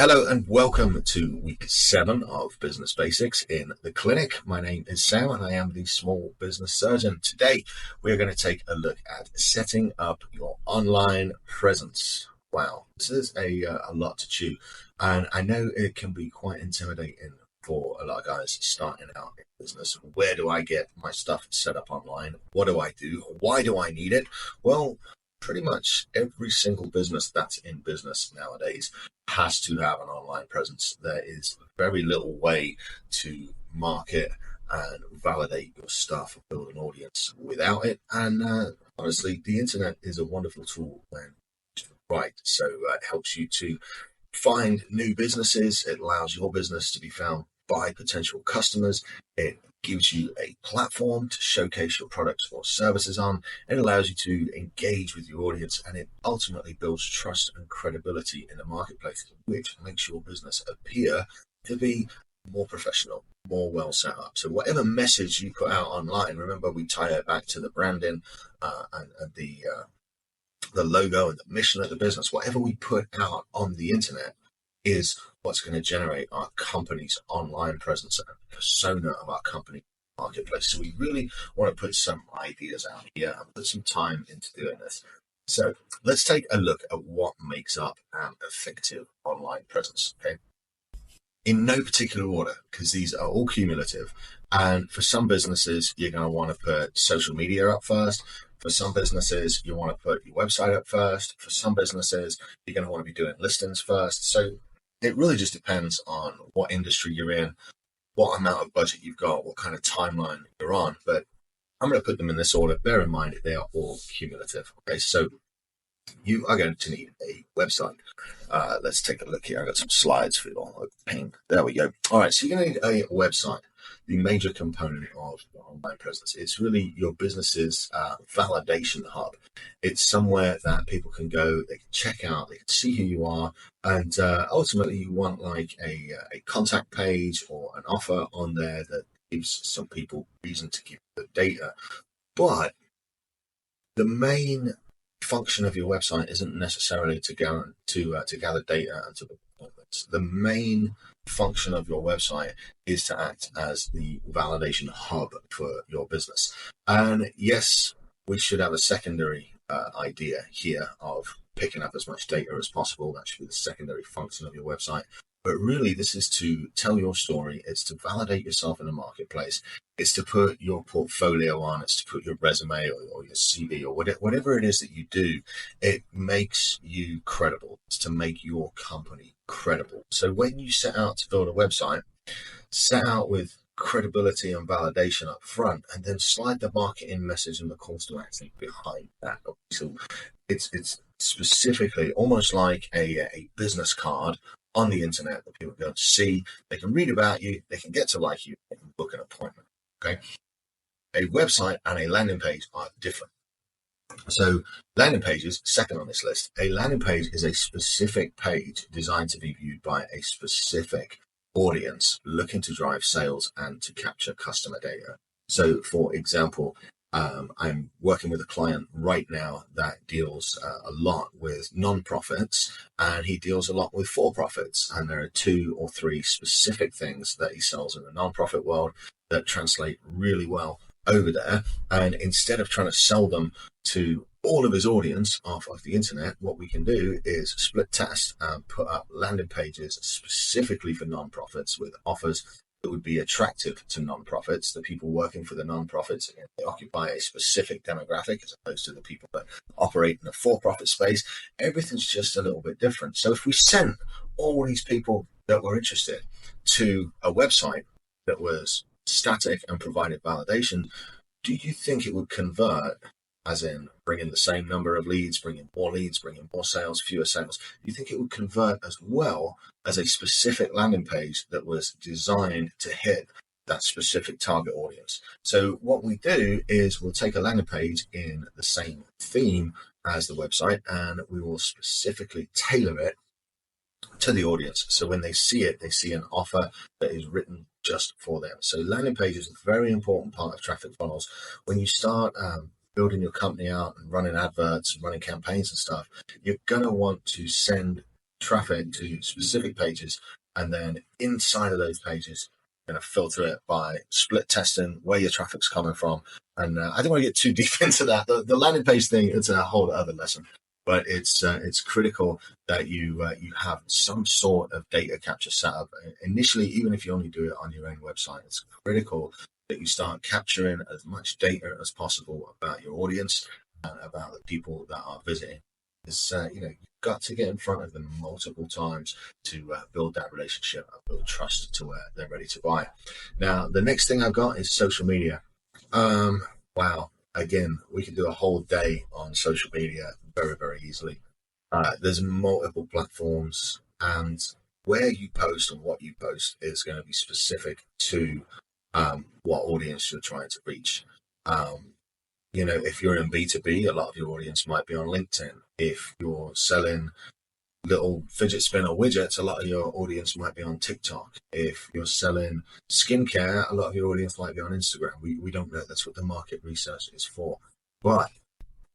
Hello and welcome to week 7 of Business Basics in the Clinic. My name is Sam and I am the small business surgeon. Today we're going to take a look at setting up your online presence. Wow, this is a lot to chew, and I know it can be quite intimidating for a lot of guys starting out in business. Where do I get my stuff set up online? What do I do? Why do I need it? Well, pretty much every single business that's in business nowadays has to have an online presence. There is very little way to market and validate your stuff or build an audience without it. And honestly, the internet is a wonderful tool when right. So it helps you to find new businesses. It allows your business to be found by potential customers. It gives you a platform to showcase your products or services on. It allows you to engage with your audience, and it ultimately builds trust and credibility in the marketplace, which makes your business appear to be more professional, more well set up. So whatever message you put out online, remember we tie it back to the branding and the logo and the mission of the business. Whatever we put out on the internet is what's going to generate our company's online presence and persona of our company marketplace. So we really want to put some ideas out here and put some time into doing this. So let's take a look at what makes up an effective online presence. Okay, in no particular order, because these are all cumulative. And for some businesses, you're going to want to put social media up first. For some businesses, you want to put your website up first. For some businesses, you're going to want to be doing listings first. So it really just depends on what industry you're in, what amount of budget you've got, what kind of timeline you're on. But I'm going to put them in this order. Bear in mind, they are all cumulative. Okay, so you are going to need a website. Let's take a look here. I've got some slides for you all. Ping. There we go. All right, so you're going to need a website. The major component of your online presence is really your business's validation hub. It's somewhere that people can go, they can check out, they can see who you are, and ultimately you want like a contact page or an offer on there that gives some people reason to give the data. But the main function of your website isn't necessarily to gather data and to book appointments. The main function of your website is to act as the validation hub for your business. And yes, we should have a secondary idea here of picking up as much data as possible. That should be the secondary function of your website. But really, this is to tell your story. It's to validate yourself in the marketplace. It's to put your portfolio on. It's to put your resume or your CV or whatever it is that you do. It makes you credible. It's to make your company credible. So when you set out to build a website, set out with credibility and validation up front, and then slide the marketing message and the calls to action behind that. So it's specifically almost like a business card on the internet that people go to see. They can read about you, they can get to like you, they can book an appointment. Okay, a website and a landing page are different. So landing pages, second on this list. A landing page is a specific page designed to be viewed by a specific audience looking to drive sales and to capture customer data. So for example, I'm working with a client right now that deals a lot with non-profits, and he deals a lot with for-profits. And there are 2 or 3 specific things that he sells in the non-profit world that translate really well over there. And instead of trying to sell them to all of his audience off of the internet, what we can do is split test and put up landing pages specifically for non-profits with offers that would be attractive to non-profits. The people working for the non-profits, they occupy a specific demographic as opposed to the people that operate in the for-profit space. Everything's just a little bit different. So if we sent all these people that were interested to a website that was static and provided validation, do you think it would convert, as in bring in the same number of leads, bring in more sales, fewer sales? Do you think it would convert as well as a specific landing page that was designed to hit that specific target audience? So what we do is we'll take a landing page in the same theme as the website, and we will specifically tailor it to the audience. So when they see it, they see an offer that is written just for them. So landing page is a very important part of traffic funnels. When you start building your company out and running adverts and running campaigns and stuff, you're going to want to send traffic to specific pages, and then inside of those pages, you're going to filter it by split testing where your traffic's coming from. And I don't want to get too deep into that. The landing page thing, it's a whole other lesson, but it's critical that you have some sort of data capture set up initially, even if you only do it on your own website. It's critical that you start capturing as much data as possible about your audience and about the people that are visiting. It's you've got to get in front of them multiple times to build that relationship and build trust to where they're ready to buy. Now, the next thing I've got is social media. Wow. Again, we could do a whole day on social media very, very easily. There's multiple platforms, and where you post and what you post is going to be specific to what audience you're trying to reach. If you're in B2B, a lot of your audience might be on LinkedIn. If you're selling little fidget spinner widgets, a lot of your audience might be on TikTok. If you're selling skincare, a lot of your audience might be on Instagram. We don't know. That's what the market research is for. But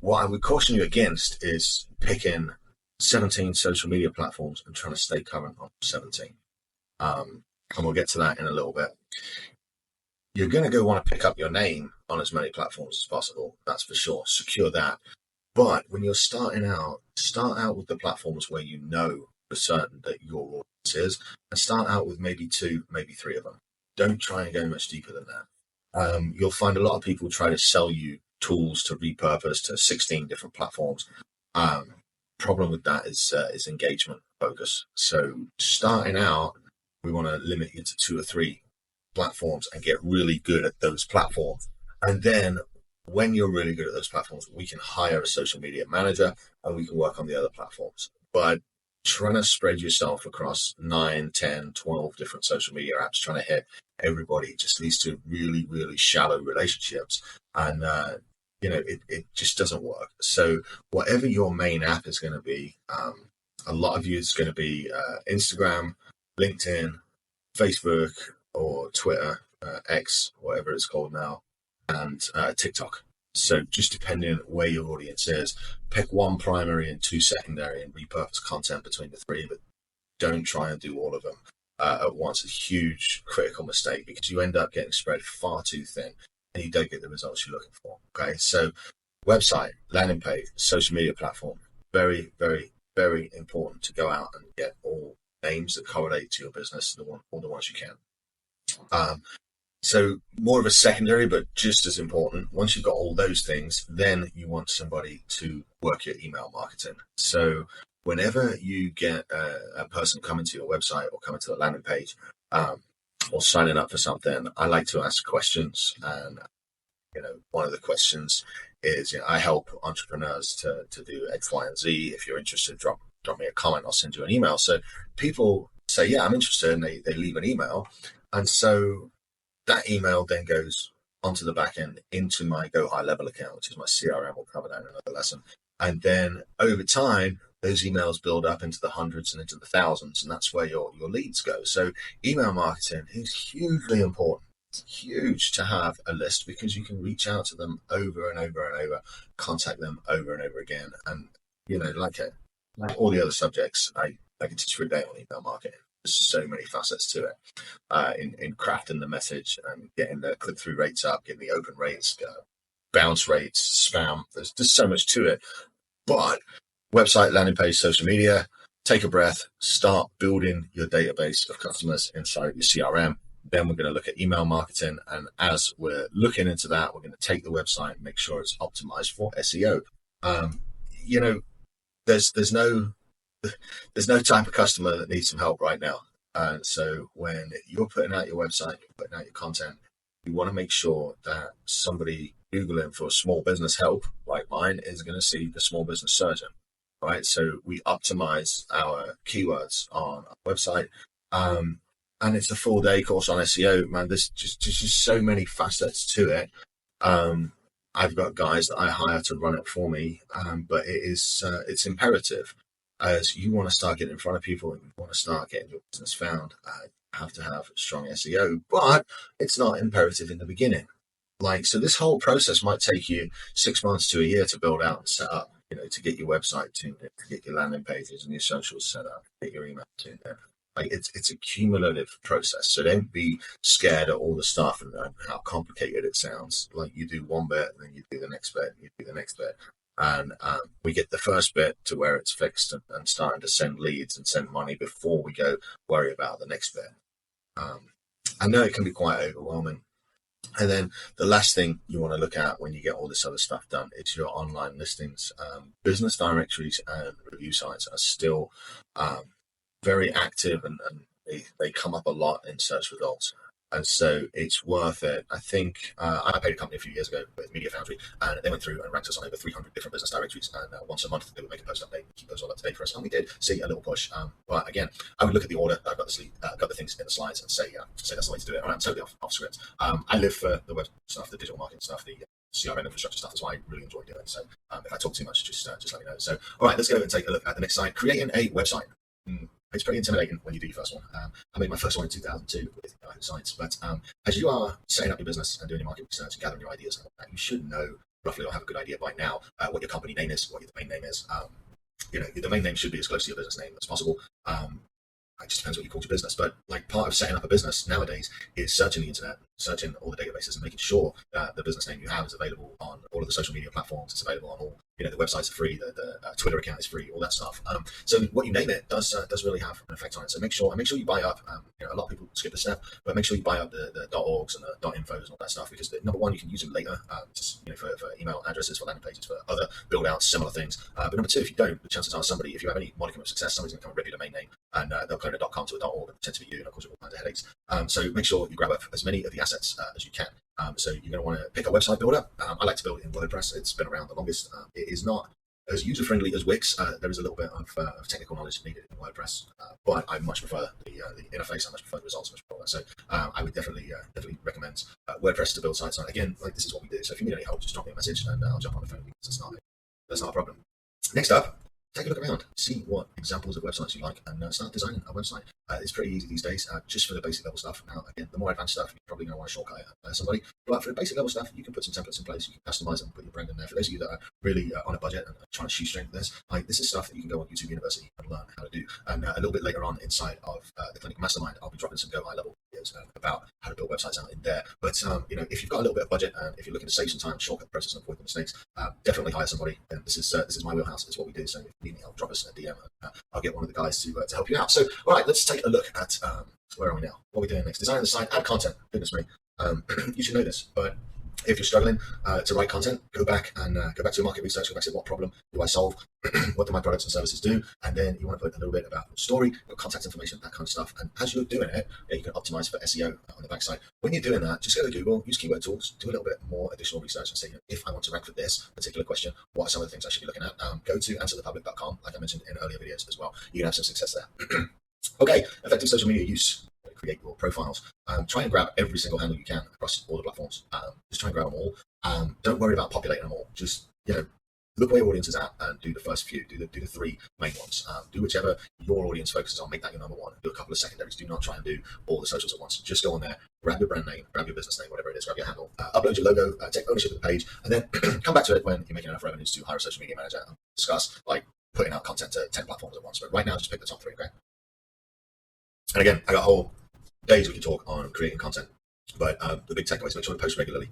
what I would caution you against is picking 17 social media platforms and trying to stay current on 17. And we'll get to that in a little bit. You're going to go want to pick up your name on as many platforms as possible. That's for sure. Secure that. But when you're starting out, start out with the platforms where you know for certain that your audience is, and start out with maybe 2, maybe 3 of them. Don't try and go much deeper than that. You'll find a lot of people try to sell you tools to repurpose to 16 different platforms. Problem with that is engagement focus. So starting out, we want to limit you to 2 or 3 platforms and get really good at those platforms. And then when you're really good at those platforms, we can hire a social media manager and we can work on the other platforms. But trying to spread yourself across 9, 10, 12 different social media apps, trying to hit everybody, just leads to really, really shallow relationships. And, it just doesn't work. So whatever your main app is going to be, a lot of you is going to be Instagram, LinkedIn, Facebook, or Twitter, X, whatever it's called now, and TikTok. So just depending on where your audience is, pick 1 primary and 2 secondary and repurpose content between the 3, but don't try and do all of them at once. A huge critical mistake, because you end up getting spread far too thin and you don't get the results you're looking for. Okay, so website, landing page, social media platform, very, very, very important to go out and get all names that correlate to your business, all the ones you can. So more of a secondary, but just as important. Once you've got all those things, then you want somebody to work your email marketing. So whenever you get a person coming to your website or coming to the landing page or signing up for something, I like to ask questions. And, one of the questions is, I help entrepreneurs to do X, Y, and Z. If you're interested, drop me a comment. I'll send you an email. So people say, yeah, I'm interested, and they leave an email. And so that email then goes onto the back end into my Go High Level account, which is my CRM. We'll cover that in another lesson. And then over time, those emails build up into the hundreds and into the thousands, and that's where your leads go. So email marketing is hugely important. It's huge to have a list, because you can reach out to them over and over and over, contact them over and over again. And, like all the other subjects, I could teach for a day on email marketing. There's so many facets to it in crafting the message and getting the click-through rates up, getting the open rates, bounce rates, spam. There's just so much to it. But website, landing page, social media, take a breath, start building your database of customers inside your CRM. Then we're going to look at email marketing. And as we're looking into that, we're going to take the website and make sure it's optimized for SEO. There's no type of customer that needs some help right now. So when you're putting out your website, you're putting out your content, you want to make sure that somebody Googling for small business help, like mine, is going to see the small business surgeon, right? So we optimize our keywords on our website. And it's a full day course on SEO, man. There's just so many facets to it. I've got guys that I hire to run it for me, but it's imperative. As you want to start getting in front of people and you want to start getting your business found, you have to have strong SEO, but it's not imperative in the beginning. So this whole process might take you 6 months to a year to build out and set up. to get your website tuned in, to get your landing pages and your socials set up, get your email tuned in. Like it's a cumulative process. So don't be scared at all the stuff and how complicated it sounds. Like you do one bit, and then you do the next bit, and you do the next bit, and we get the first bit to where it's fixed and starting to send leads and send money before we go worry about the next bit. I know it can be quite overwhelming. And then the last thing you want to look at when you get all this other stuff done is your online listings. Business directories and review sites are still very active, and they come up a lot in search results. And so it's worth it. I think I paid a company a few years ago with Media Foundry, and they went through and ranked us on over 300 different business directories. And once a month, they would make a post update, keep those all up to date for us. And we did see a little push. But again, I would look at the order. I've got the things in the slides and say that's the way to do it. I'm totally off script. I live for the web stuff, the digital marketing stuff, the CRM infrastructure stuff. That's what I really enjoy doing. So if I talk too much, just let me know. So all right, let's go and take a look at the next slide. Creating a website. It's pretty intimidating when you do your first one. I made my first one in 2002 with Yahoo Sites, but as you are setting up your business and doing your market research and gathering your ideas, you should know roughly or have a good idea by now what your company name is, what your domain name is. Your domain name should be as close to your business name as possible. It just depends what you call your business, but like part of setting up a business nowadays is searching the internet, searching all the databases, and making sure that the business name you have is available on all of the social media platforms. It's available on all, the websites are free, the Twitter account is free, all that stuff. So what you name it does really have an effect on it. So make sure you buy up. A lot of people skip this step, but make sure you buy up the .orgs and the .infos and all that stuff, because number one, you can use them later, for email addresses, for landing pages, for other build outs, similar things. But number two, if you don't, the chances are if you have any modicum of success, somebody's going to come and rip your domain name, and they'll clone a .com to a .org and pretend to be you, and of course, all kinds of headaches. So make sure you grab up as many of the assets as you can. So you're going to want to pick a website builder. I like to build in WordPress. It's been around the longest. It is not as user-friendly as Wix. There is a little bit of technical knowledge needed in WordPress, but I much prefer the interface. I much prefer the results. So I would definitely recommend WordPress to build sites on. Again, like this is what we do. So if you need any help, just drop me a message and I'll jump on the phone, because that's not a problem. Next up, take a look around, see what examples of websites you like, and start designing a website. It's pretty easy these days, just for the basic level stuff. Now, again, the more advanced stuff, you're probably going to want to shortcut it somebody. But for the basic level stuff, you can put some templates in place, you can customize them, put your brand in there. For those of you that are really on a budget and trying to shoestring this, this is stuff that you can go on YouTube University and learn how to do. And a little bit later on inside of the Clinic Mastermind, I'll be dropping some Go High Level videos about how to build websites out in there. But if you've got a little bit of budget and if you're looking to save some time, shortcut the process and avoid the mistakes, definitely hire somebody. And this is my wheelhouse. It's what we do. So if you need any help, drop us a DM. I'll get one of the guys to help you out. So all right, let's take a look at where are we now? What are we doing next? Design the site, add content. Goodness me, you should know this, but if you're struggling to write content, go back to your market research. Go back to what problem do I solve? What do my products and services do? And then you want to put a little bit about your story, your contact information, that kind of stuff. And as you're doing it, you can optimize for SEO on the backside. When you're doing that, just go to Google, use keyword tools, do a little bit more additional research, and say, if I want to rank for this particular question, what are some of the things I should be looking at? Go to answerthepublic.com, like I mentioned in earlier videos as well. You can have some success there. Okay, effective social media use. Create your profiles. Try and grab every single handle you can across all the platforms. Just try and grab them all. Don't worry about populating them all. Just look where your audience is at and do the first few. Do the three main ones. Do whichever your audience focuses on. Make that your number one. Do a couple of secondaries. Do not try and do all the socials at once. Just go on there, grab your brand name, grab your business name, whatever it is, grab your handle, upload your logo, take ownership of the page, and then come back to it when you're making enough revenues to hire a social media manager and discuss putting out content to 10 platforms at once. But right now, just pick the top three. Okay. And again, I got whole days we can talk on creating content, but the big takeaway is make sure to post regularly.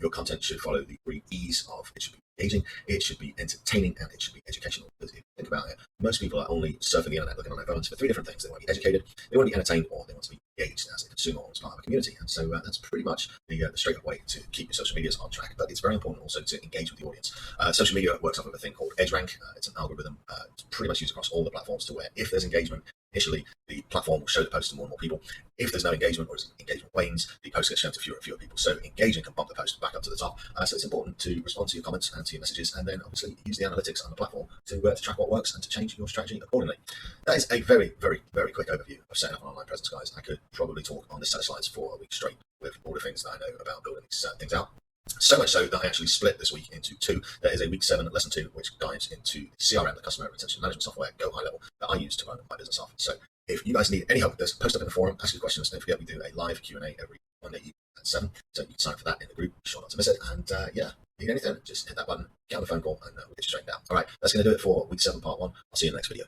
Your content should follow the 3 E's of it should be engaging, it should be entertaining, and it should be educational. Because if you think about it, most people are only surfing the internet looking on their phones for 3 different things. They want to be educated, they want to be entertained, or they want to be engaged as a consumer or as part of a community. And so that's pretty much the straight up way to keep your social medias on track. But it's very important also to engage with the audience. Social media works off of a thing called EdgeRank. It's an algorithm pretty much used across all the platforms, to where if there's engagement, initially the platform will show the post to more and more people. If there's no engagement, or as engagement wanes, the post gets shown to fewer and fewer people. So engaging can bump the post back up to the top. So it's important to respond to your comments and to your messages, and then obviously use the analytics on the platform to track what works and to change your strategy accordingly. That is a very, very, very quick overview of setting up an online presence, guys. I could probably talk on this set of slides for a week straight with all the things that I know about building these things out. So much so that I actually split this week into 2. There is a week 7 lesson 2, which dives into CRM, the customer retention management software, Go High Level, that I use to run my business off. So if you guys need any help with this, post up in the forum, ask your questions. Don't forget, we do a live Q&A every Monday at 7. So you can sign up for that in the group. Be sure not to miss it. And Need anything, just hit that button, get on the phone call, and we'll get you straight down. All right, that's going to do it for week 7, part 1. I'll see you in the next video.